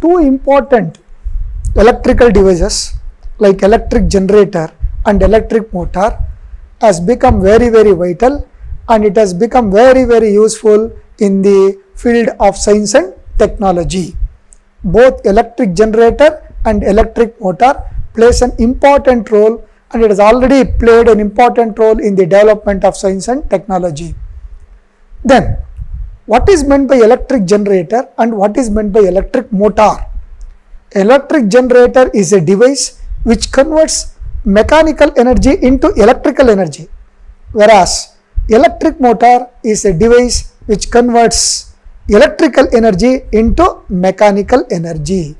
two important electrical devices like electric generator and electric motor has become very vital, and it has become very useful in the field of science and technology. Both electric generator and electric motor plays an important role, and it has already played an important role in the development of science and technology. Then, what is meant by electric generator and what is meant by electric motor? Electric generator is a device which converts mechanical energy into electrical energy, whereas electric motor is a device which converts electrical energy into mechanical energy.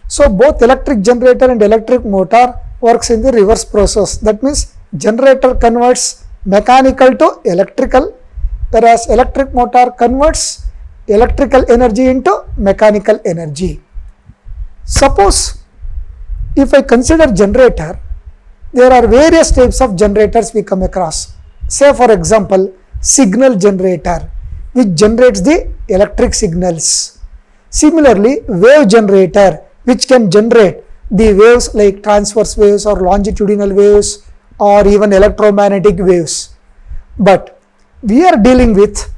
So both electric generator and electric motor works in the reverse process. That means generator converts mechanical to electrical, whereas electric motor converts electrical energy into mechanical energy. Suppose if I consider generator, there are various types of generators we come across. Say for example, signal generator, which generates the electric signals. Similarly, wave generator, which can generate the waves like transverse waves or longitudinal waves or even electromagnetic waves. But we are dealing with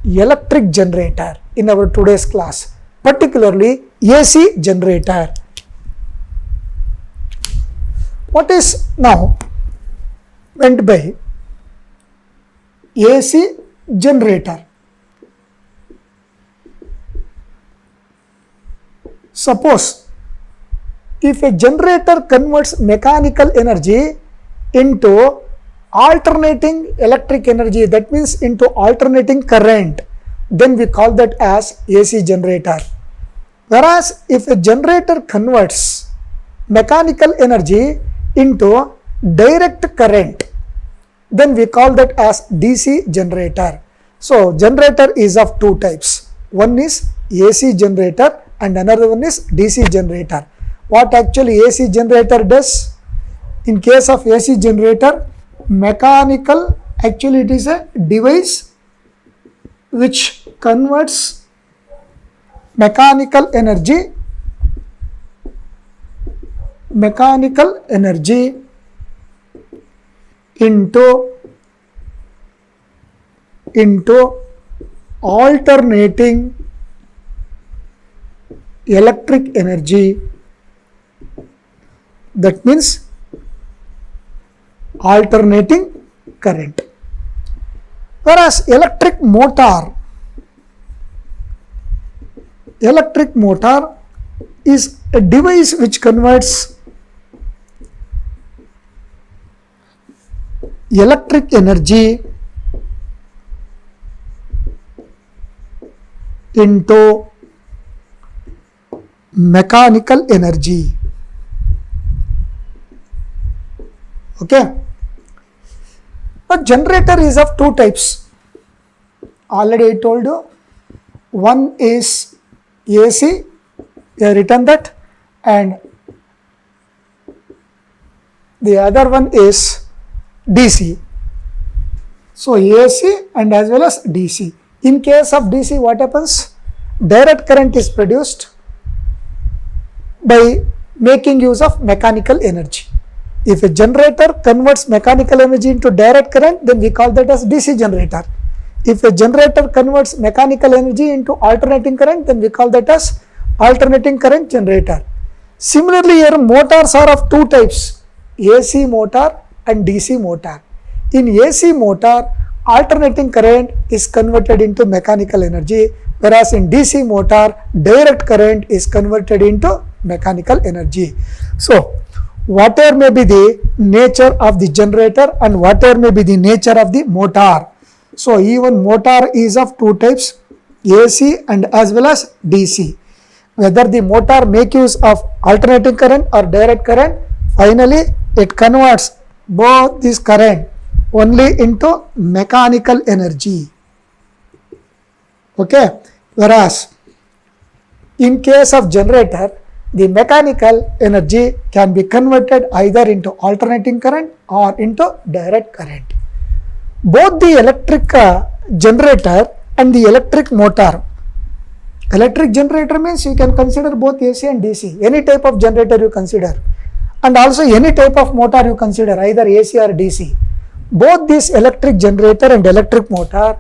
electric generator in our today's class, particularly AC generator. What is now meant by AC generator? Suppose if a generator converts mechanical energy into alternating electric energy, that means into alternating current, then we call that as AC generator. Whereas if a generator converts mechanical energy into direct current, then we call that as DC generator. So generator is of two types. One is AC generator and another one is DC generator. What actually AC generator does? In case of AC generator, mechanical, actually it is a device which converts mechanical energy into alternating electric energy. That means alternating current. Whereas electric motor is a device which converts electric energy into mechanical energy. Okay. A generator is of two types. Already I told you. One is AC, I have written that, and the other one is DC. So AC and as well as DC. In case of DC, what happens? Direct current is produced by making use of mechanical energy. If a generator converts mechanical energy into direct current, then we call that as DC generator. If a generator converts mechanical energy into alternating current, then we call that as alternating current generator. Similarly, here motors are of two types, AC motor and DC motor. In AC motor, alternating current is converted into mechanical energy, whereas in DC motor, direct current is converted into mechanical energy. So, whatever may be the nature of the generator and whatever may be the nature of the motor. So, even motor is of two types, AC and as well as DC. Whether the motor make use of alternating current or direct current, finally it converts both this current only into mechanical energy. Okay. Whereas in case of generator, the mechanical energy can be converted either into alternating current or into direct current. Both the electric generator and the electric motor Electric generator means you can consider both AC and DC. Any type of generator you consider, and also any type of motor you consider, either AC or DC. Both this electric generator and electric motor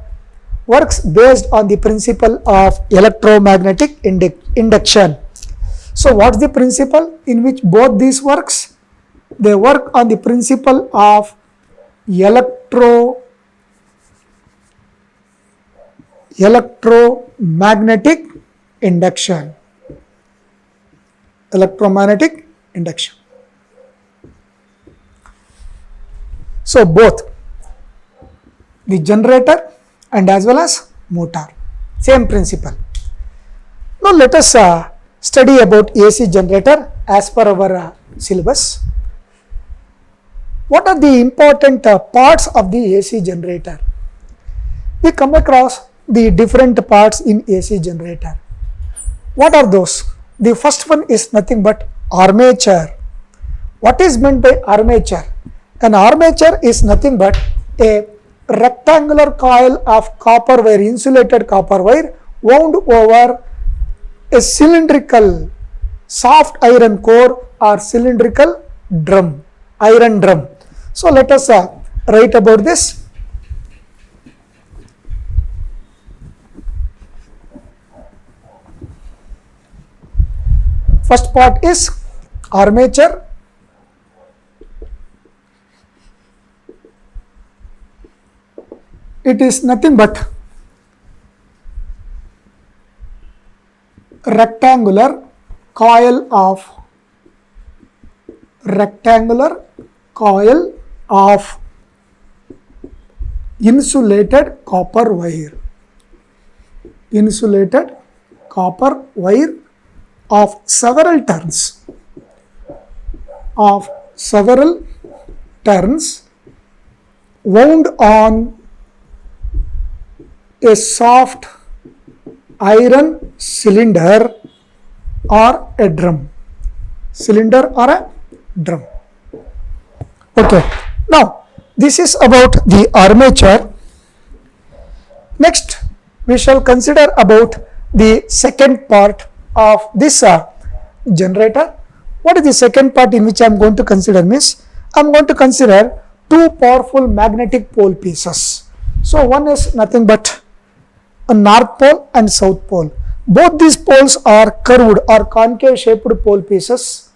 works based on the principle of electromagnetic induction. So what's the principle in which both these works? They work on the principle of electromagnetic induction. Electromagnetic induction. So both the generator and as well as motor, same principle. Now let us study about AC generator as per our syllabus. What are the important parts of the AC generator? We come across the different parts in AC generator. What are those? The first one is nothing but armature. What is meant by armature? An armature is nothing but a rectangular coil of copper wire, insulated copper wire, wound over a cylindrical soft iron core or cylindrical drum, iron drum. So let us write about this. First part is armature. It is nothing but rectangular coil of insulated copper wire. Insulated copper wire of several turns. Wound on a soft iron cylinder or a drum. Okay, now this is about the armature. Next we shall consider about the second part of this generator. What is the second part in which I am going to consider means, I am going to consider two powerful magnetic pole pieces. So one is nothing but a north pole and south pole. Both these poles are curved or concave shaped pole pieces.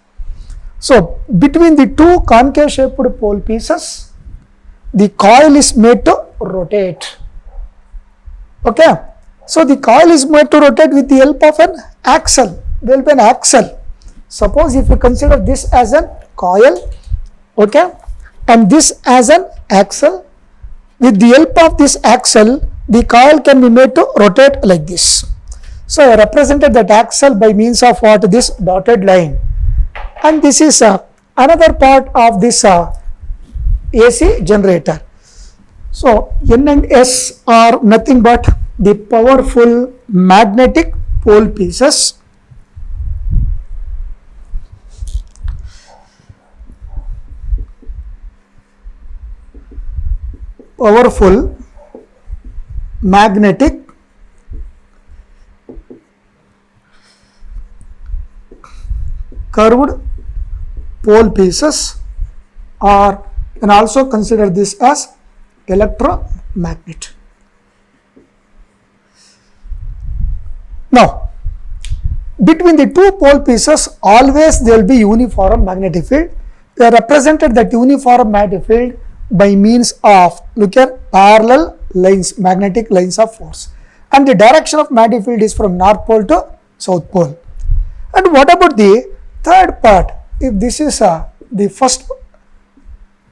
So between the two concave shaped pole pieces, the coil is made to rotate. Okay, so the coil is made to rotate with the help of an axle. There will be an axle. Suppose if you consider this as a coil, okay, and this as an axle, with the help of this axle, the coil can be made to rotate like this. So I represented that axle by means of what? This dotted line. And this is another part of this AC generator. So N and S are nothing but the powerful magnetic pole pieces. Powerful magnetic curved pole pieces, or you can also consider this as electromagnet. Now, between the two pole pieces, always there will be uniform magnetic field. They are represented that uniform magnetic field by means of, look here, parallel lines, magnetic lines of force. And the direction of magnetic field is from north pole to south pole. And what about the third part? If this is the first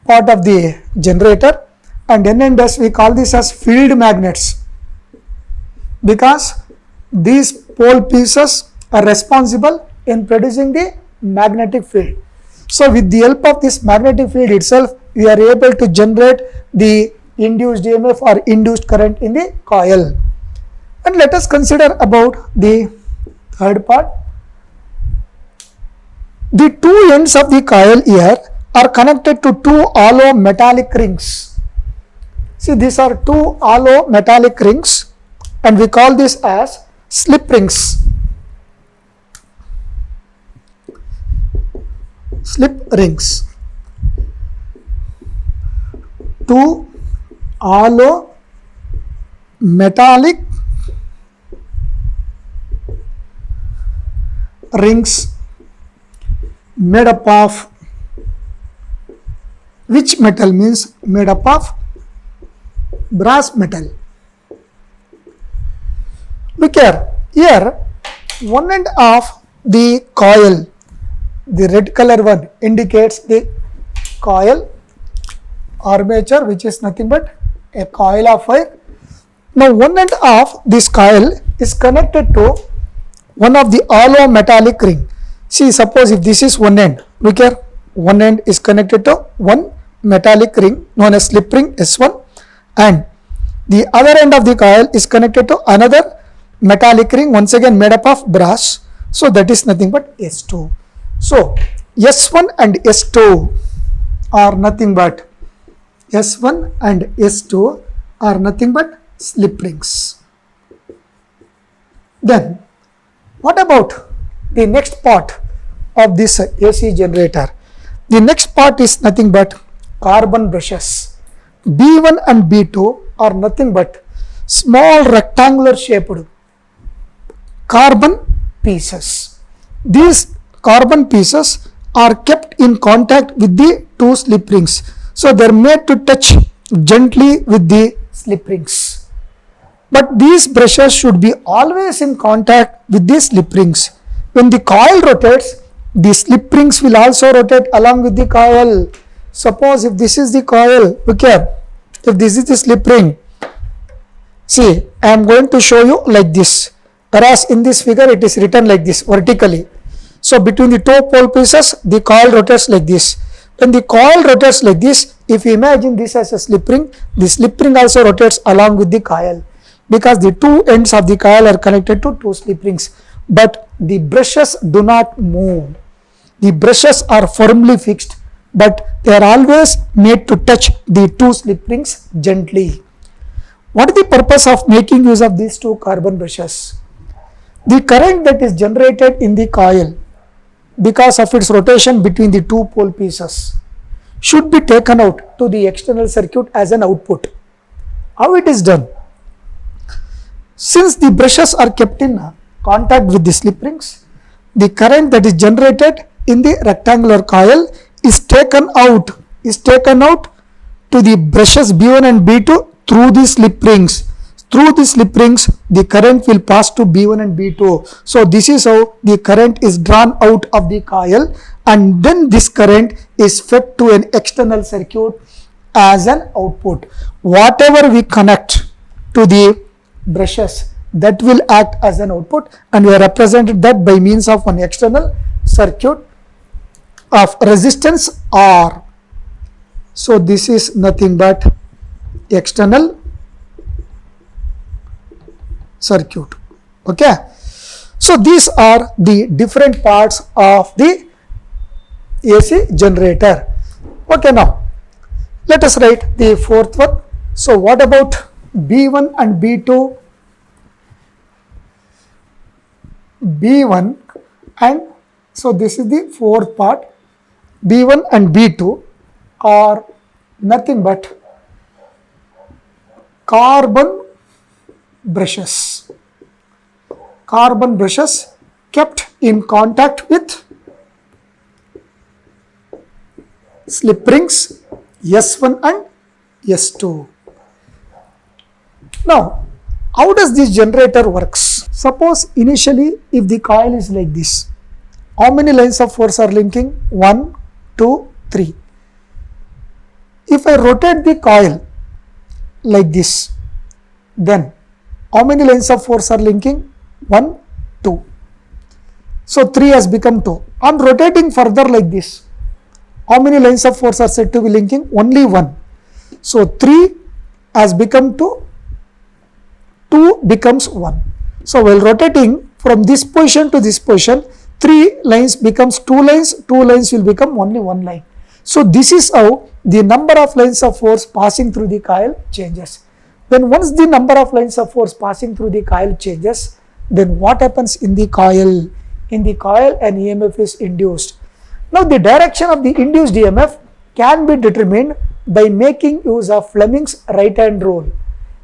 part of the generator, and N and S, we call this as field magnets, because these pole pieces are responsible in producing the magnetic field. So with the help of this magnetic field itself, we are able to generate the induced EMF or induced current in the coil. And let us consider about the third part. The two ends of the coil here are connected to two hollow metallic rings. See, these are two hollow metallic rings, and we call this as slip rings. Slip rings. Two hollow metallic rings made up of which metal? Means made up of brass metal. Look here one end of the coil, the red color one indicates the coil armature, which is nothing but a coil of wire. Now one end of this coil is connected to one of the hollow metallic ring. See, suppose if this is one end, look here, one end is connected to one metallic ring known as slip ring S1, and the other end of the coil is connected to another metallic ring, once again made up of brass, so that is nothing but S2. So S1 and S2 are nothing but S1 and S2 are nothing but slip rings. Then what about the next part of this AC generator? The next part is nothing but carbon brushes. B1 and B2 are nothing but small rectangular shaped carbon pieces. These carbon pieces are kept in contact with the two slip rings. So they are made to touch gently with the slip rings. But these brushes should be always in contact with the slip rings. When the coil rotates, the slip rings will also rotate along with the coil. Suppose if this is the coil, look here, if this is the slip ring, see, I am going to show you like this, whereas in this figure it is written like this vertically. So between the two pole pieces, the coil rotates like this. When the coil rotates like this, if you imagine this as a slip ring, the slip ring also rotates along with the coil, because the two ends of the coil are connected to two slip rings. But the brushes do not move. The brushes are firmly fixed, but they are always made to touch the two slip rings gently. What is the purpose of making use of these two carbon brushes? The current that is generated in the coil because of its rotation between the two pole pieces should be taken out to the external circuit as an output. How it is done? Since the brushes are kept in contact with the slip rings, the current that is generated in the rectangular coil is taken out to the brushes B1 and B2 through the slip rings. Through the slip rings, the current will pass to B1 and B2. So this is how the current is drawn out of the coil, and then this current is fed to an external circuit as an output. Whatever we connect to the brushes, that will act as an output, and we have represented that by means of an external circuit of resistance R. So this is nothing but external circuit. Okay, so these are the different parts of the AC generator. Okay, now let us write the fourth one. So what about B1 and B2? B1 and, so this is the fourth part. B1 and B2 are nothing but carbon brushes. Carbon brushes kept in contact with slip rings S1 and S2. Now, how does this generator works? Suppose initially if the coil is like this, how many lines of force are linking? 1, 2, 3. If I rotate the coil like this, then how many lines of force are linking? 1, 2. So 3 has become 2. I am rotating further like this. How many lines of force are said to be linking? Only 1. So 3 has become 2. 2 becomes 1. So while rotating from this position to this position, 3 lines becomes 2 lines, 2 lines will become only 1 line. So this is how the number of lines of force passing through the coil changes. When once the number of lines of force passing through the coil changes, then what happens in the coil? In the coil, an EMF is induced. Now, the direction of the induced EMF can be determined by making use of Fleming's right-hand rule.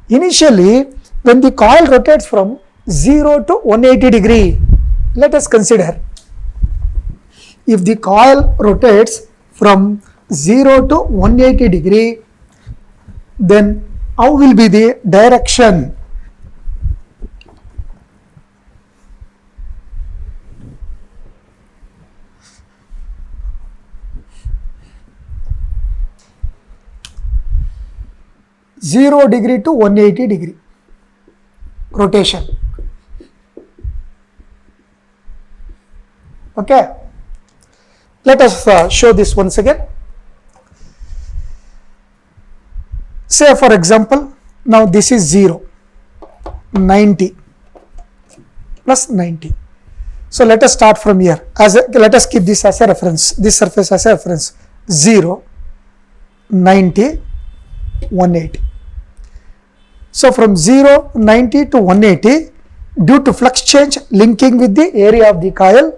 Initially, when the coil rotates from 0 to 180 degree, let us consider, if the coil rotates from 0 to 180 degree, then how will be the direction? Zero degree to 180 degree rotation. Okay, let us show this once again. Say for example, now this is 0, 90 plus 90. So let us start from here. Let us keep this as a reference, this surface as a reference. 0, 90, 180. So from 0, 90 to 180, due to flux change linking with the area of the coil,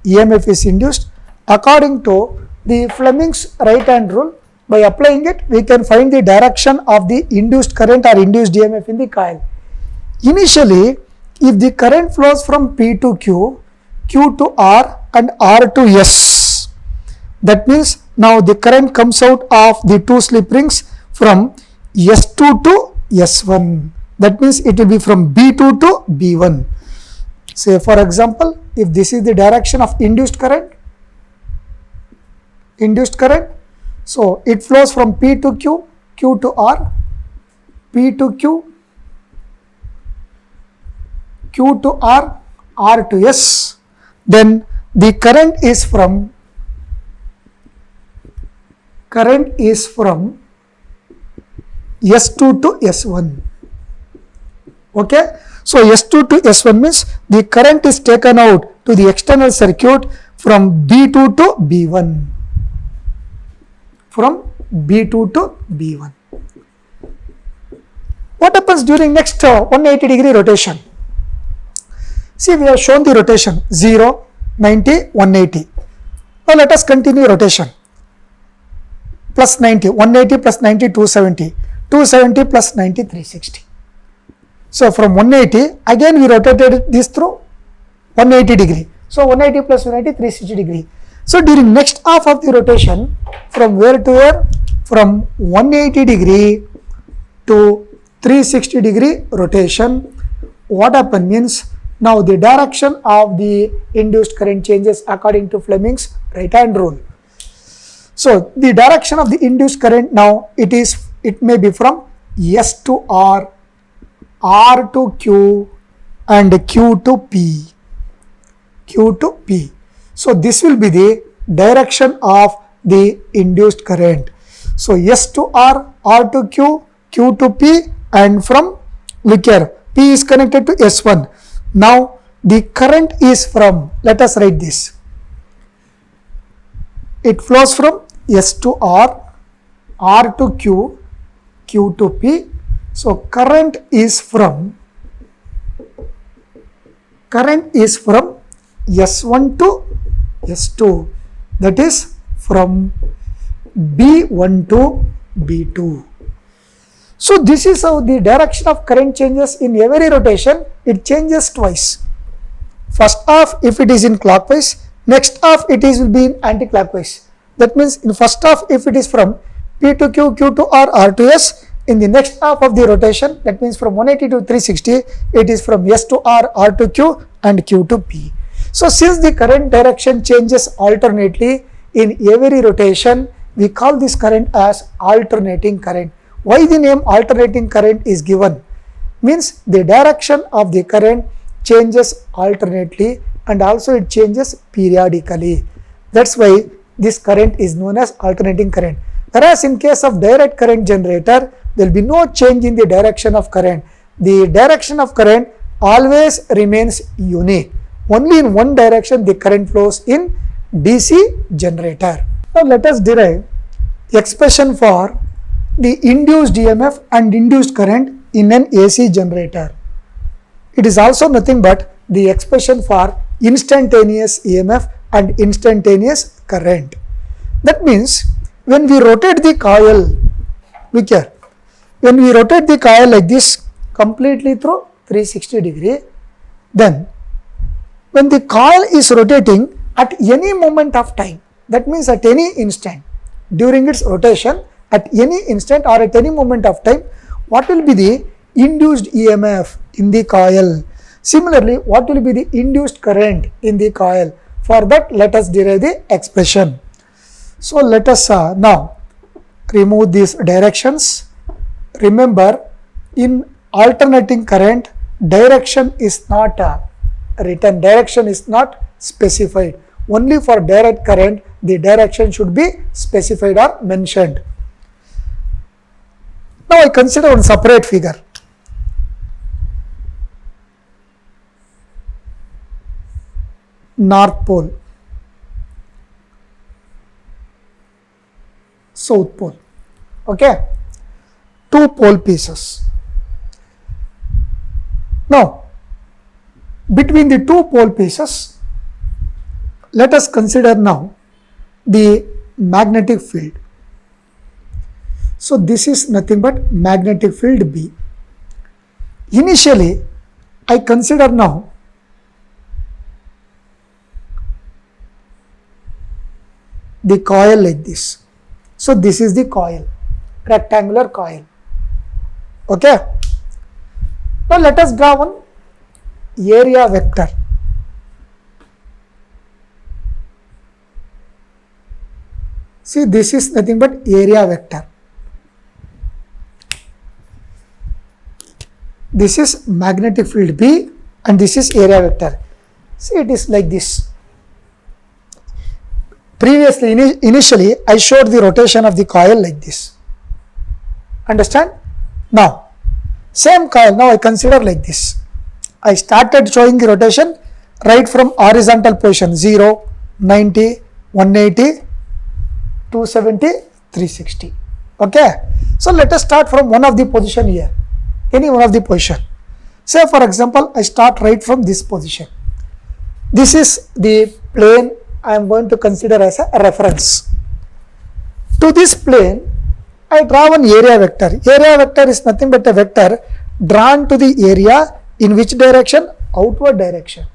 EMF is induced according to the Fleming's right-hand rule. By applying it, we can find the direction of the induced current or induced EMF in the coil. Initially, if the current flows from P to Q, Q to R and R to S, that means now the current comes out of the two slip rings from S2 to S1. That means it will be from B2 to B1. Say for example, if this is the direction of induced current, so it flows from P to Q, Q to R, P to Q, Q to R, R to S. Then the current is from S2 to S1. Okay, so S2 to S1 means the current is taken out to the external circuit from B2 to B1. From B2 to B1. What happens during next 180 degree rotation? See, we have shown the rotation 0, 90, 180. Now let us continue rotation. Plus 90, 180 plus 90, 270. 270 plus 90, 360. So from 180, again we rotated this through 180 degree. So 180 plus 180, 360 degree. So during next half of the rotation, from where to where? From 180 degree to 360 degree rotation, what happens means, now the direction of the induced current changes according to Fleming's right-hand rule. So the direction of the induced current now, it may be from S to R, R to Q and Q to P. So this will be the direction of the induced current. So S to R, R to Q, Q to P, and from look here, P is connected to S1. Now the current is from, let us write this. It flows from S to R, R to Q, Q to P. So current is from S1 to S2, that is from B1 to B2. So this is how the direction of current changes in every rotation. It changes twice. First half if it is in clockwise, next half it will be in anti-clockwise. That means in first half if it is from P to Q, Q to R, R to S, in the next half of the rotation, that means from 180 to 360, it is from S to R, R to Q and Q to P. So since the current direction changes alternately in every rotation, we call this current as alternating current. Why the name alternating current is given? Means the direction of the current changes alternately and also it changes periodically. That's why this current is known as alternating current. Whereas in case of direct current generator, there will be no change in the direction of current. The direction of current always remains unique. Only in one direction the current flows in DC generator. Now let us derive expression for the induced EMF and induced current in an AC generator. It is also nothing but the expression for instantaneous EMF and instantaneous current. That means when we rotate the coil, look here, when we rotate the coil like this completely through 360 degree, then when the coil is rotating at any moment of time, that means at any instant during its rotation, at any instant or at any moment of time, what will be the induced EMF in the coil? Similarly, what will be the induced current in the coil? For that, let us derive the expression. So let us now remove these directions. Remember, in alternating current, direction is not written, direction is not specified. Only for direct current, the direction should be specified or mentioned. Now I consider one separate figure. North pole, south pole, okay, two pole pieces. Now, between the two pole pieces, let us consider now the magnetic field. So this is nothing but magnetic field B. Initially, I consider now the coil like this. So this is the coil, rectangular coil. Okay. Now let us draw one area vector. See, this is nothing but area vector. This is magnetic field B and this is area vector. See, it is like this. Previously, initially, I showed the rotation of the coil like this. Understand? Now, same coil, now I consider like this. I started showing the rotation right from horizontal position 0, 90, 180, 270, 360. Okay. So let us start from one of the position here. Any one of the position. Say for example, I start right from this position. This is the plane I am going to consider as a reference. To this plane, I draw one area vector. Area vector is nothing but a vector drawn to the area in which direction? Outward direction.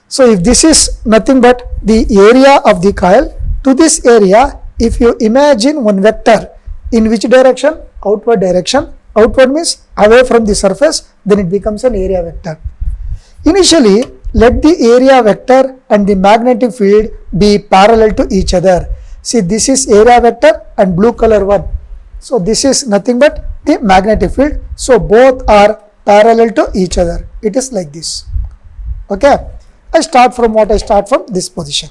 So if this is nothing but the area of the coil, to this area, if you imagine one vector in which direction? Outward direction. Outward means away from the surface, then it becomes an area vector. Initially, let the area vector and the magnetic field be parallel to each other. See, this is area vector and blue color one. So this is nothing but the magnetic field. So both are parallel to each other. It is like this. Okay. I start from what? I start from this position.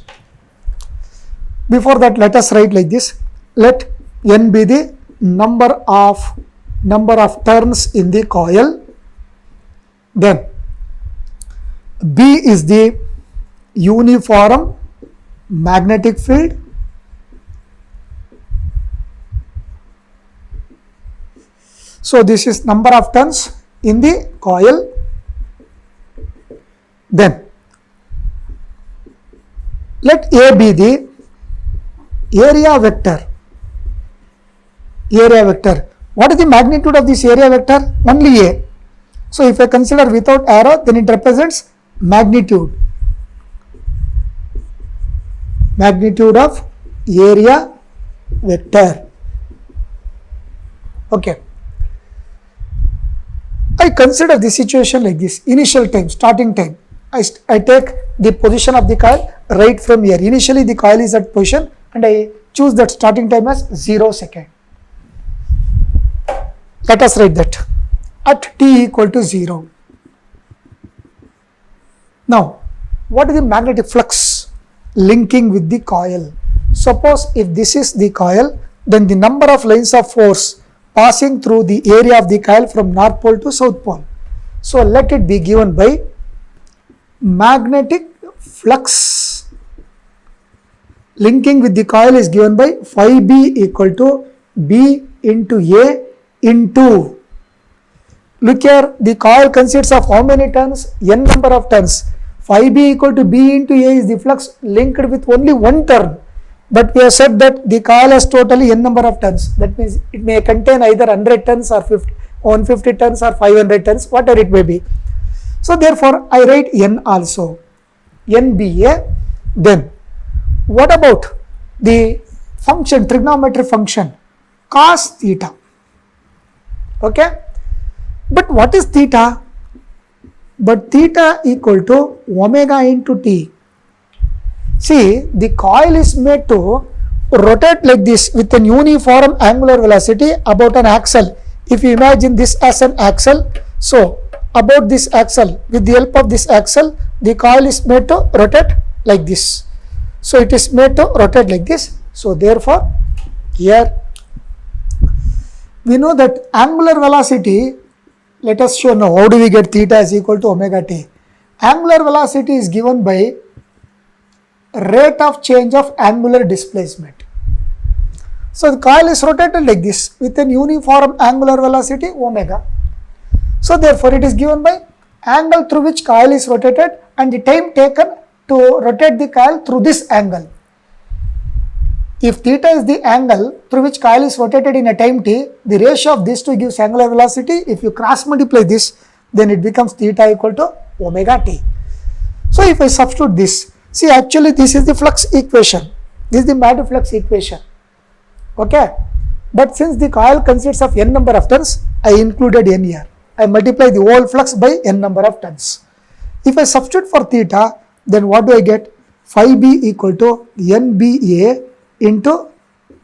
Before that, let us write like this. Let N be the number of turns in the coil. Then B is the uniform magnetic field. So this is number of turns in the coil. Then let A be the area vector. Area vector. What is the magnitude of this area vector? Only A. So if I consider without arrow, then it represents magnitude. Magnitude of area vector. Okay. I consider the situation like this. Initial time, starting time. I take the position of the coil right from here. Initially the coil is at position and I choose that starting time as 0 second. Let us write that at t equal to 0. Now, what is the magnetic flux linking with the coil? Suppose if this is the coil, then the number of lines of force passing through the area of the coil from north pole to south pole. So let it be given by magnetic flux linking with the coil is given by phi b equal to B into A into Look here, the coil consists of how many turns? N number of turns. Phi B equal to B into A is the flux linked with only one turn. But we have said that the coil has totally N number of turns. That means it may contain either 100 turns or 150 turns or 500 turns, whatever it may be. So therefore, I write N also. NBA. Then, what about the function, trigonometric function? Cos theta. Okay. But what is theta? But theta equal to omega into T. See, the coil is made to rotate like this with an uniform angular velocity about an axle. If you imagine this as an axle, so about this axle, with the help of this axle, the coil is made to rotate like this. So it is made to rotate like this. So therefore, here we know that angular velocity, let us show now how do we get theta is equal to omega t. Angular velocity is given by rate of change of angular displacement. So the coil is rotated like this with an uniform angular velocity omega. So therefore it is given by angle through which coil is rotated and the time taken to rotate the coil through this angle. If theta is the angle through which coil is rotated in a time t, the ratio of these two gives angular velocity. If you cross multiply this, then it becomes theta equal to omega t. So if I substitute this, see actually this is the flux equation, this is the matter flux equation, okay. But since the coil consists of n number of turns, I included n here. I multiply the whole flux by n number of turns. If I substitute for theta, then what do I get? Phi b equal to nba into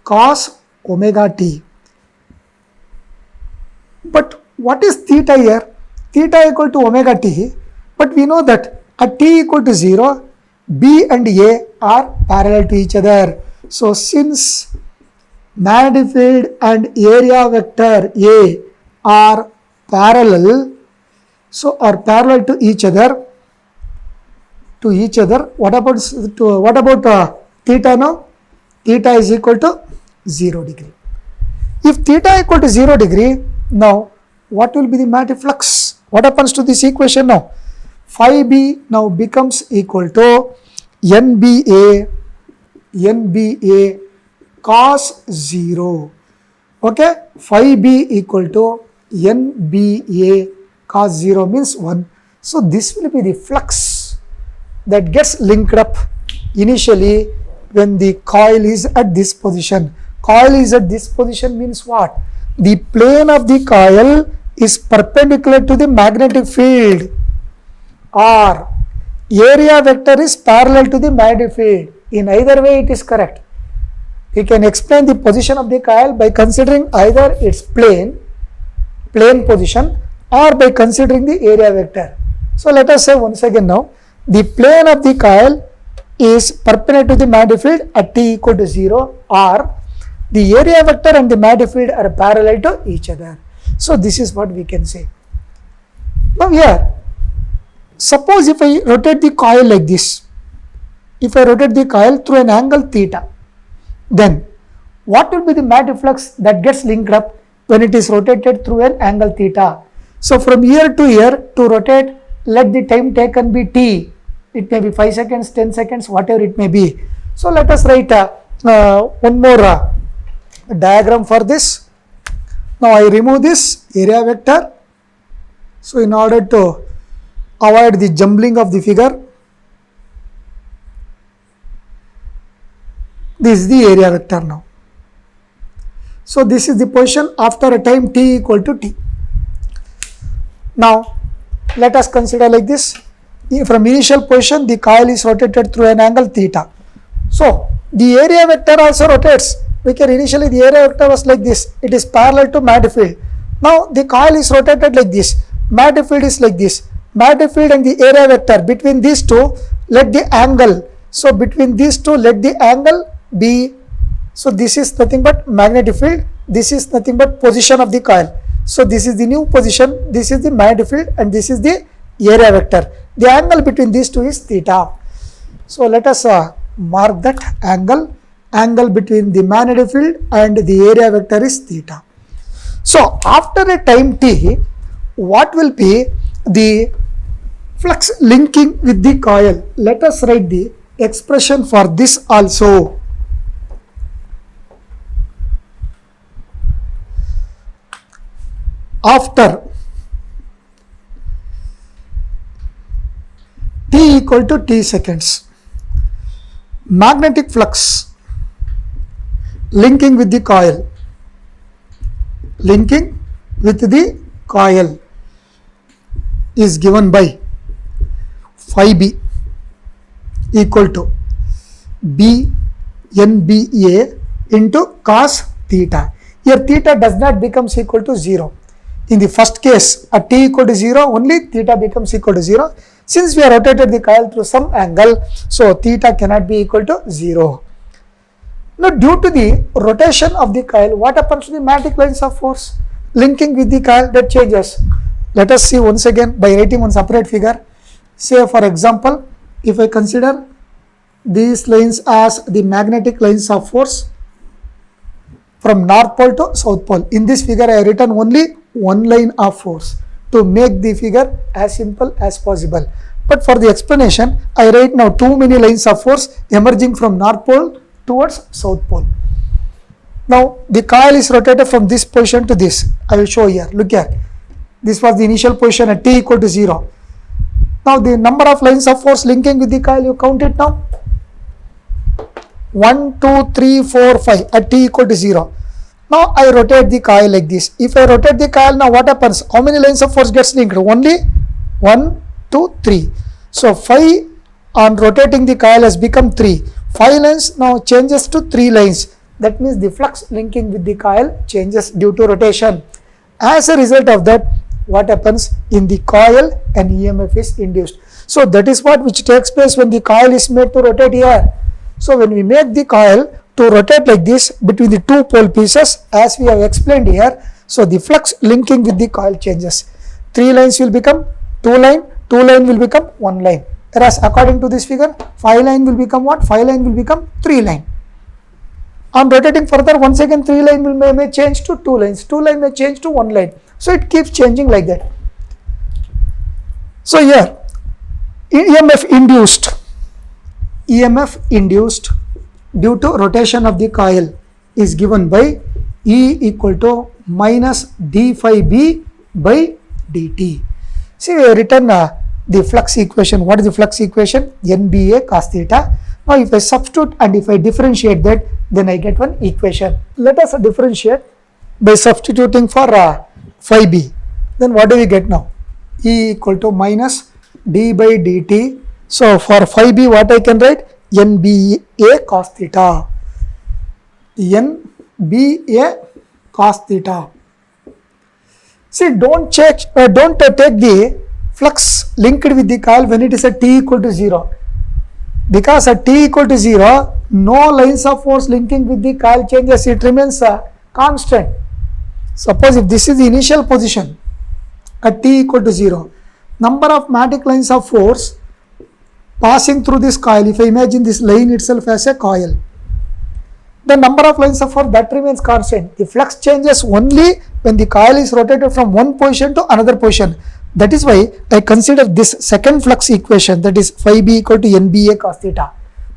cos omega t. But what is theta here? Theta equal to omega t, but we know that at t equal to 0, b and a are parallel to each other. So since magnetic field and area vector A are parallel, so are parallel to each other. What about theta now? Theta is equal to 0 degree. If theta equal to 0 degree, now what will be the magnetic flux? What happens to this equation now? Phi b now becomes equal to nba cos 0. Okay, phi b equal to nba cos 0 means 1. So this will be the flux that gets linked up initially when the coil is at this position. Coil is at this position means what? The plane of the coil is perpendicular to the magnetic field, or area vector is parallel to the magnetic field. In either way it is correct. We can explain the position of the coil by considering either its plane position or by considering the area vector. So let us say once again now, the plane of the coil is perpendicular to the magnetic field at t equal to 0, or the area vector and the magnetic field are parallel to each other. So this is what we can say. Now here, suppose if I rotate the coil like this, if I rotate the coil through an angle theta, then what will be the magnetic flux that gets linked up when it is rotated through an angle theta? So from here to here, to rotate, let the time taken be t. It may be 5 seconds, 10 seconds, whatever it may be. So let us write one more diagram for this. Now I remove this area vector. So in order to avoid the jumbling of the figure, this is the area vector now. So this is the position after a time t equal to t. Now let us consider like this. From initial position, the coil is rotated through an angle theta. So the area vector also rotates. Initially the area vector was like this. It is parallel to magnetic field. Now the coil is rotated like this. Magnetic field is like this. Magnetic field and the area vector, between these two, let the angle. So between these two, let the angle be. So this is nothing but magnetic field. This is nothing but position of the coil. So this is the new position. This is the magnetic field and this is the area vector. The angle between these two is theta. So let us mark that angle. Angle between the magnetic field and the area vector is theta. So after a time t, what will be the flux linking with the coil? Let us write the expression for this also. After t equal to t seconds, magnetic flux linking with the coil is given by phi b equal to b NBA into cos theta. Here theta does not becomes equal to 0. In the first case, at t equal to 0, only theta becomes equal to 0. Since we have rotated the coil through some angle, so theta cannot be equal to 0. Now, due to the rotation of the coil, what happens to the magnetic lines of force linking with the coil? That changes. Let us see once again by writing one separate figure. Say for example, if I consider these lines as the magnetic lines of force from north pole to south pole. In this figure, I have written only one line of force to make the figure as simple as possible. But for the explanation, I write now too many lines of force emerging from north pole towards south pole. Now the coil is rotated from this position to this. I will show here. Look here. This was the initial position at t equal to 0. Now the number of lines of force linking with the coil, you count it now. 1, 2, 3, 4, 5 at t equal to 0. Now I rotate the coil like this. If I rotate the coil, now what happens? How many lines of force gets linked? Only 1, 2, 3. So phi on rotating the coil has become 3. 5 lines now changes to 3 lines. That means the flux linking with the coil changes due to rotation. As a result of that, what happens in the coil? An EMF is induced. So that is what which takes place when the coil is made to rotate here. So when we make the coil to rotate like this between the two pole pieces, as we have explained here, so the flux linking with the coil changes. 3 lines will become 2 line, 2 line will become 1 line. Whereas according to this figure, 5 line will become what? 5 line will become 3 line. On rotating further, once again 3 line will may change to 2 lines, 2 line may change to 1 line. So it keeps changing like that. So here, EMF induced due to rotation of the coil is given by E equal to minus d phi b by dt. See, we have written the flux equation. What is the flux equation? NBA cos theta. Now if I substitute and if I differentiate that, then I get one equation. Let us differentiate by substituting for phi b. Then what do we get now? E equal to minus d by dt. So for phi b, what I can write? NBA cos theta. NBA cos theta. See, don't take the flux linked with the coil when it is at t equal to 0. Because at t equal to 0, no lines of force linking with the coil changes. It remains constant. Suppose if this is the initial position at t equal to 0, number of magnetic lines of force passing through this coil, if I imagine this line itself as a coil, the number of lines of force that remains constant. The flux changes only when the coil is rotated from one position to another position. That is why I consider this second flux equation, that is phi b equal to NBA cos theta,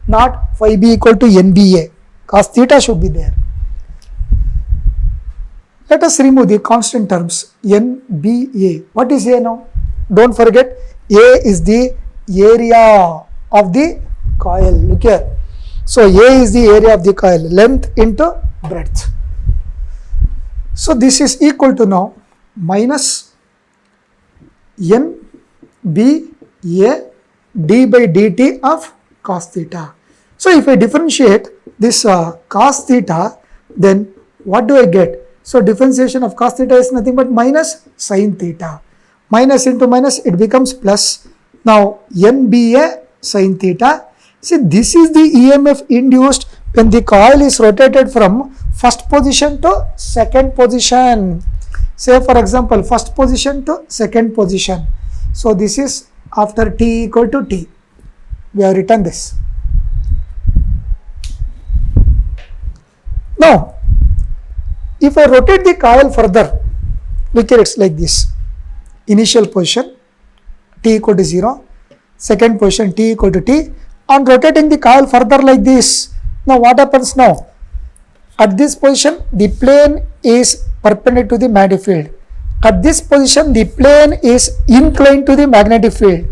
not phi b equal to NBA. Cos theta should be there. Let us remove the constant terms. NBA. What is A now? Don't forget, A is the area of the coil. Look here. So A is the area of the coil, length into breadth. So this is equal to now minus NBA d by dt of cos theta. So if I differentiate this cos theta, then what do I get? So differentiation of cos theta is nothing but minus sin theta. Minus into minus, it becomes plus. Now NBA sin theta. See, this is the EMF induced when the coil is rotated from first position to second position. Say for example, first position to second position. So this is after t equal to t. We have written this. Now, if I rotate the coil further, look here, it's like this. initial position t equal to 0, second position t equal to t. On rotating the coil further like this, now what happens now? At this position the plane is perpendicular to the magnetic field. At this position the plane is inclined to the magnetic field.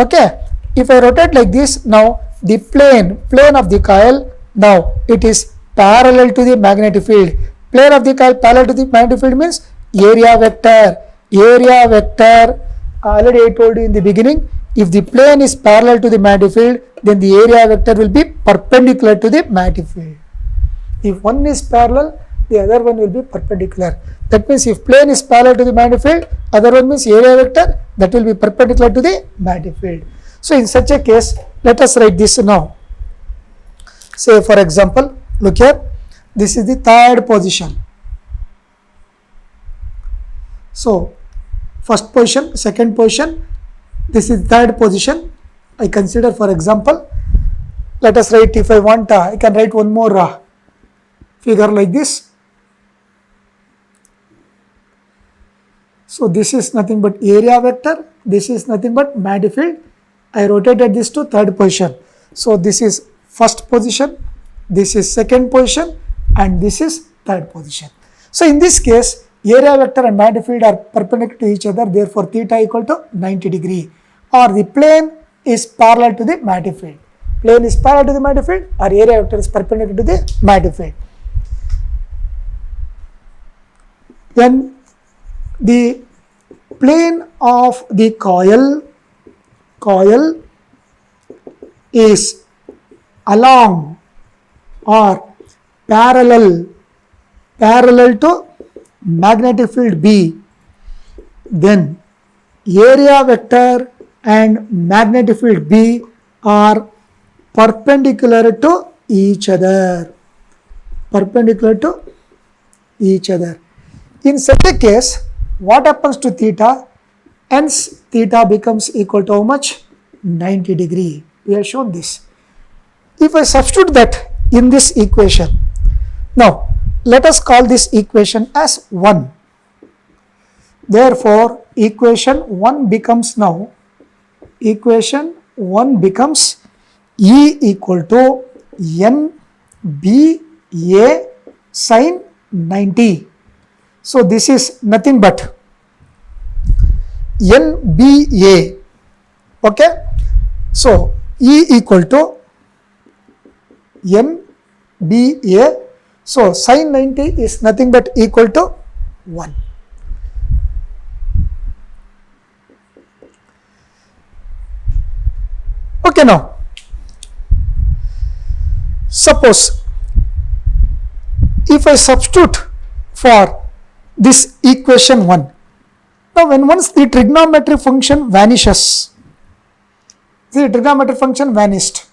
Okay, if I rotate like this, now the plane of the coil, now it is parallel to the magnetic field. Plane of the coil parallel to the magnetic field means area vector. Area vector, already I told you in the beginning, if the plane is parallel to the magnetic field, then the area vector will be perpendicular to the magnetic field. If one is parallel, the other one will be perpendicular. That means if plane is parallel to the magnetic field, other one means area vector, that will be perpendicular to the magnetic field. So in such a case, let us write this now. Say for example, look here, this is the third position. So first position, second position, this is third position. I consider for example, let us write, if I want, I can write one more figure like this. So this is nothing but area vector, this is nothing but magnetic field. I rotated this to third position. So this is first position, this is second position, and this is third position. So in this case, area vector and magnetic field are perpendicular to each other, therefore theta equal to 90 degree, or the plane is parallel to the magnetic field. Plane is parallel to the magnetic field, or area vector is perpendicular to the magnetic field. When the plane of the coil is along or parallel to magnetic field B, then area vector and magnetic field B are perpendicular to each other. In such a case, what happens to theta? Hence theta becomes equal to how much? 90 degree. We have shown this. If I substitute that in this equation, now let us call this equation as 1. Therefore equation 1 becomes now, equation 1 becomes E equal to NBA sin 90. So this is nothing but NBA. Okay, so E equal to NBA. So sin 90 is nothing but equal to 1. Okay, now suppose if I substitute for this equation 1, now when once the trigonometric function vanishes, the trigonometric function vanished,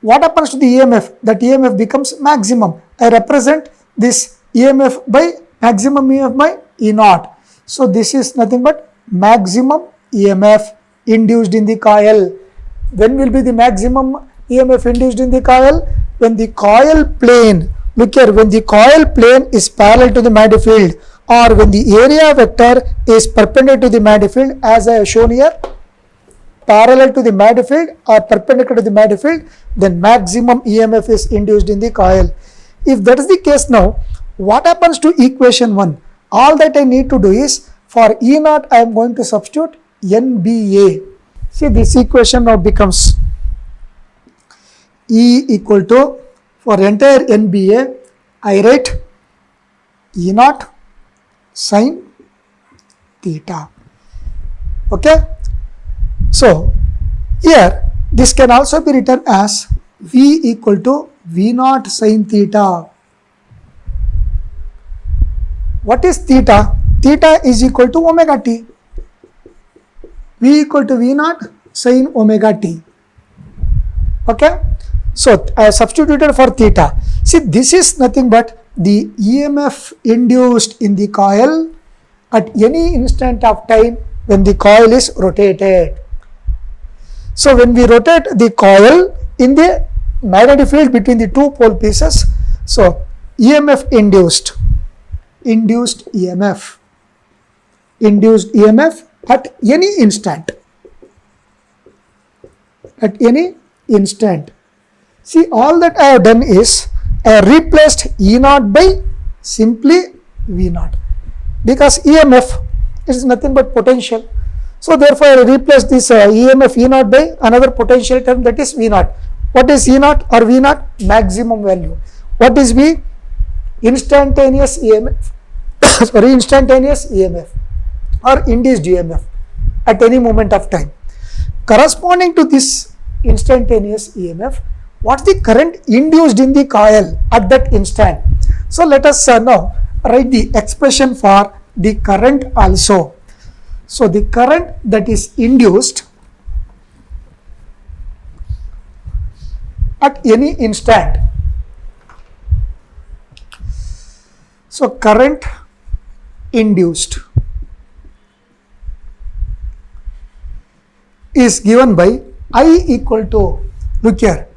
what happens to the EMF? That EMF becomes maximum. I represent this EMF by maximum EMF by E naught. So this is nothing but maximum EMF induced in the coil. When will be the maximum EMF induced in the coil? When the coil plane, look here, when the coil plane is parallel to the magnetic field, or when the area vector is perpendicular to the magnetic field, as I have shown here, parallel to the magnetic field or perpendicular to the magnetic field, then maximum EMF is induced in the coil. If that is the case, now what happens to equation 1? All that I need to do is, for E naught I am going to substitute NBA. See, this equation now becomes E equal to, for entire NBA I write E naught sin theta. Okay, so here this can also be written as V equal to V naught sin theta. What is theta? Theta is equal to omega t. V equal to V naught sin omega t. Okay, so I have substituted for theta. See, this is nothing but the EMF induced in the coil at any instant of time when the coil is rotated. So when we rotate the coil in the magnetic field between the two pole pieces, so EMF induced EMF at any instant. At any instant. See, all that I have done is I have replaced E naught by simply V naught, because EMF is nothing but potential. So therefore, I replace this EMF E naught by another potential term, that is V naught. What is E naught or V naught? Maximum value. What is V? Instantaneous EMF. Sorry, instantaneous EMF or induced EMF at any moment of time. Corresponding to this instantaneous EMF, what is the current induced in the coil at that instant? So let us now write the expression for the current also. So the current that is induced at any instant. So current induced is given by I equal to, look here,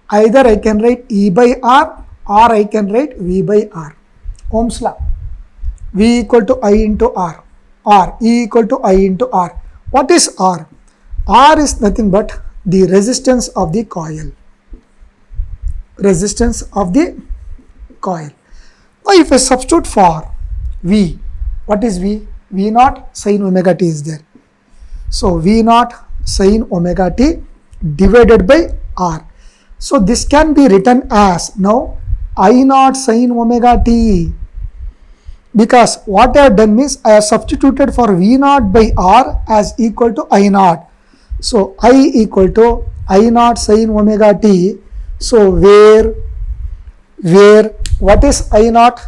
either I can write E by R or I can write V by R. Ohm's law. V equal to I into R, or E equal to I into R. What is R? R is nothing but the resistance of the coil. Resistance of the coil. Now if I substitute for V, what is V? V naught sin omega t is there. So V naught sin omega t divided by R. So this can be written as now I naught sin omega t, because what I have done means I have substituted for V naught by R as equal to I naught. So I equal to I naught sin omega t. So where what is I naught?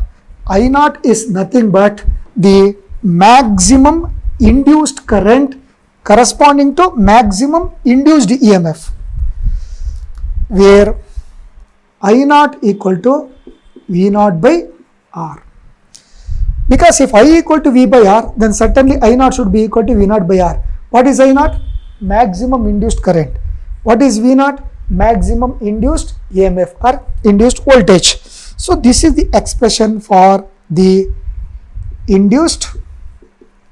I naught is nothing but the maximum induced current corresponding to maximum induced EMF, where I naught equal to V naught by R. Because if I equal to V by R, then certainly I naught should be equal to V naught by R. What is I naught? Maximum induced current. What is V naught? Maximum induced EMF or induced voltage. So this is the expression for the induced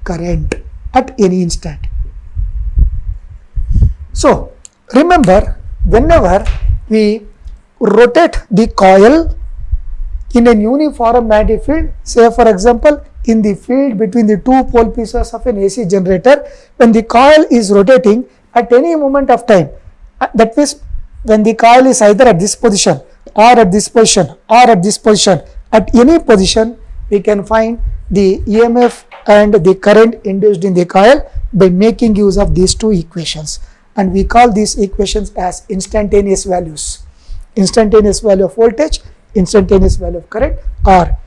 current at any instant. So remember, whenever we rotate the coil in an uniform magnetic field, say for example in the field between the two pole pieces of an AC generator, when the coil is rotating at any moment of time, that means when the coil is either at this position or at this position or at this position, at any position we can find the EMF and the current induced in the coil by making use of these two equations, and we call these equations as instantaneous values. Instantaneous value of voltage, instantaneous value of current, or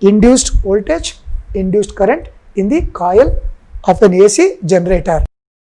induced voltage, induced current in the coil of an AC generator.